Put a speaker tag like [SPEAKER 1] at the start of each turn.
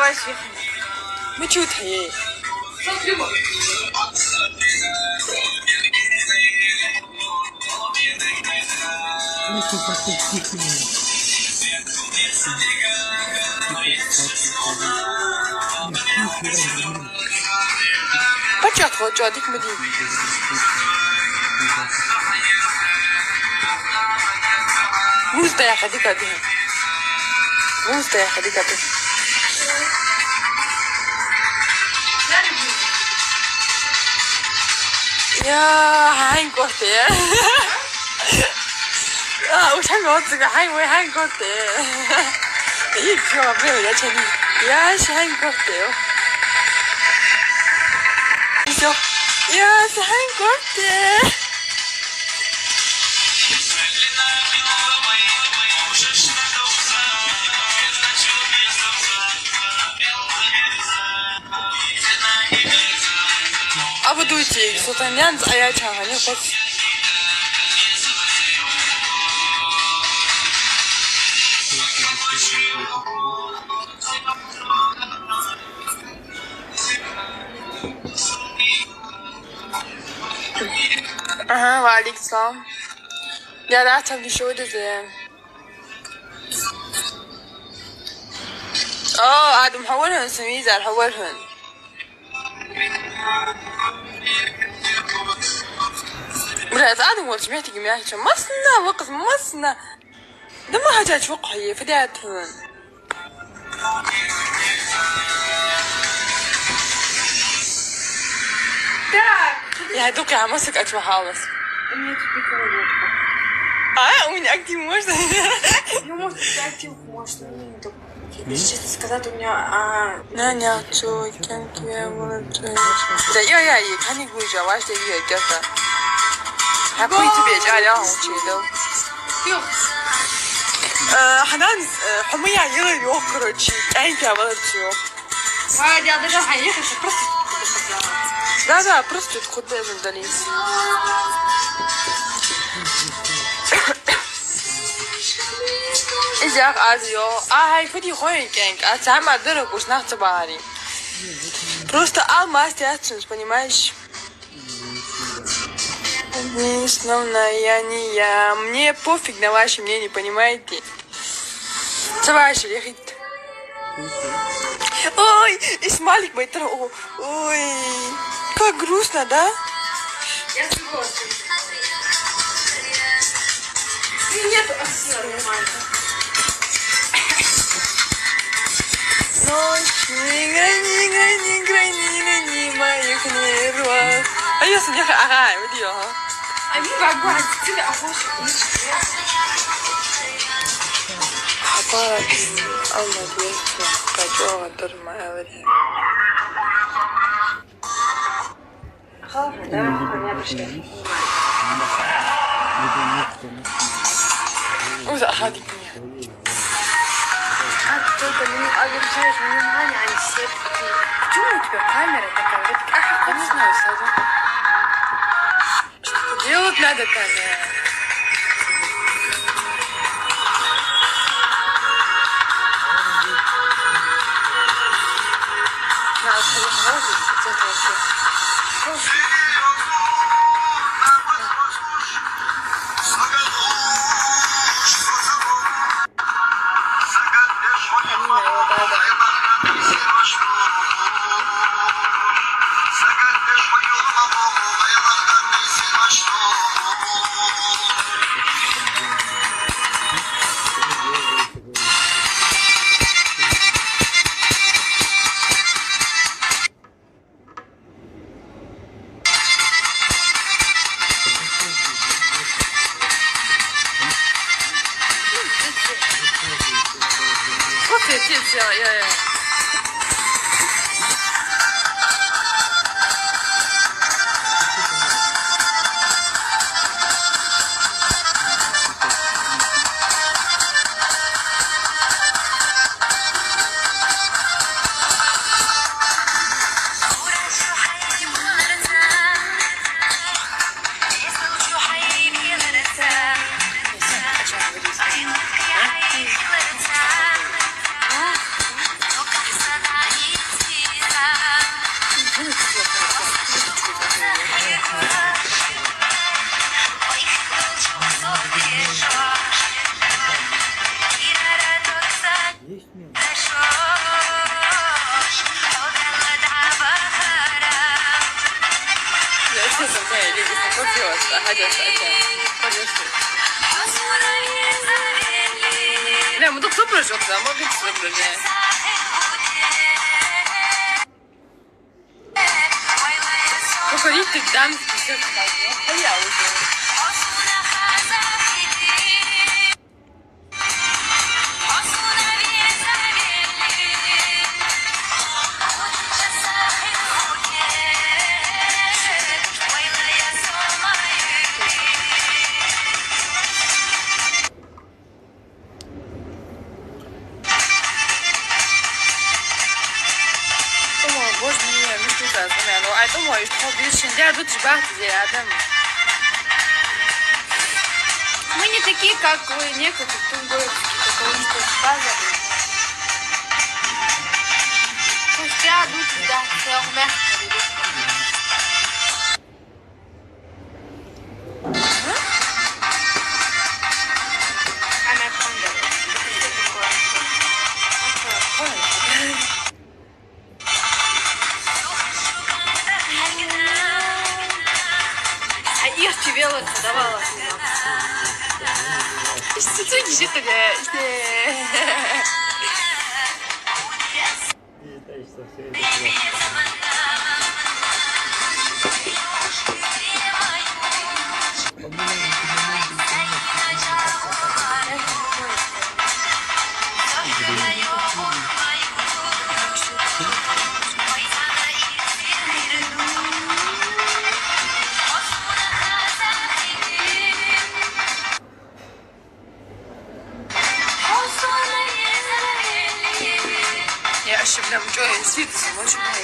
[SPEAKER 1] ماشي متشوت هي Почему хочу адик мudi? Музда я ходи кади. Музда я ходи кади. يا هاين قرتي وش هنقول هاين وين هاين قرتي يكفي ربنا يا شني يا ايش هاين قرتي يا هاين قرتي أبو دوتي سلطانيان زعياتها هني قص وعليك السلام يا لا تبي شو ده زين عاد محولهن سميزة محولهن برات عادم ولا سمعتي جميعها مصنا وقت مصنا ده ما حاجات وقعية فدياتهن يا دوك يا مسك أكتب حالس у меня актив можно?
[SPEAKER 2] Ну, может, актив можно. Сейчас сказать у меня...
[SPEAKER 1] Наня, что, как я буду... Да, я,看你故意讲，我是一个叫啥？还不会特别加料，我觉得。حنان حمية يغير يوكر شيء، أي كابل شيء.
[SPEAKER 2] هذا هذا حيخش
[SPEAKER 1] لا просто خد من دليل. إذا أزيو هاي فدي خوين كينك أتعمل درك وش نحسب عليه. Просто алмаз тянешь, понимаешь? Основная не я. Мне пофиг на ваше мнение, понимаете? Товарищи, лехит. Ой, Исмалик Байтар. Ой, как грустно, да?
[SPEAKER 2] Я согласна. Нету нормально.
[SPEAKER 1] Ночь, не играй моих нервов. А я смех, ага, видео, ага.
[SPEAKER 2] Они вагон, тебе охотно.
[SPEAKER 1] حقارة الله بيسمع كجوة درما أولي.
[SPEAKER 2] خلاص ده أنا بشتري.
[SPEAKER 1] وزع هذه كمية.
[SPEAKER 2] أتوقع إني أقدر شيء من هاني عن السيف. شو تبي كاميرا تكلمت أحد
[SPEAKER 1] конечно, أستاذة. Что делать надо камера? Yeah. Sıbrış yoksa ama bir sıbrış yani. Koka gitti giden bir şey kalmıyor. Hayır yavrum. Боже мій, ми тут зараз, ну, а я думаю, що більше не тут багато рядом.
[SPEAKER 2] Мы не такие, как некоторые тунгоевские, которые что база. Пусть рядут, да, c'est remercié. Я тебе давала.
[SPEAKER 1] İşte çok güzel de işte. Я ошибаюсь, что я свидетель, очень много.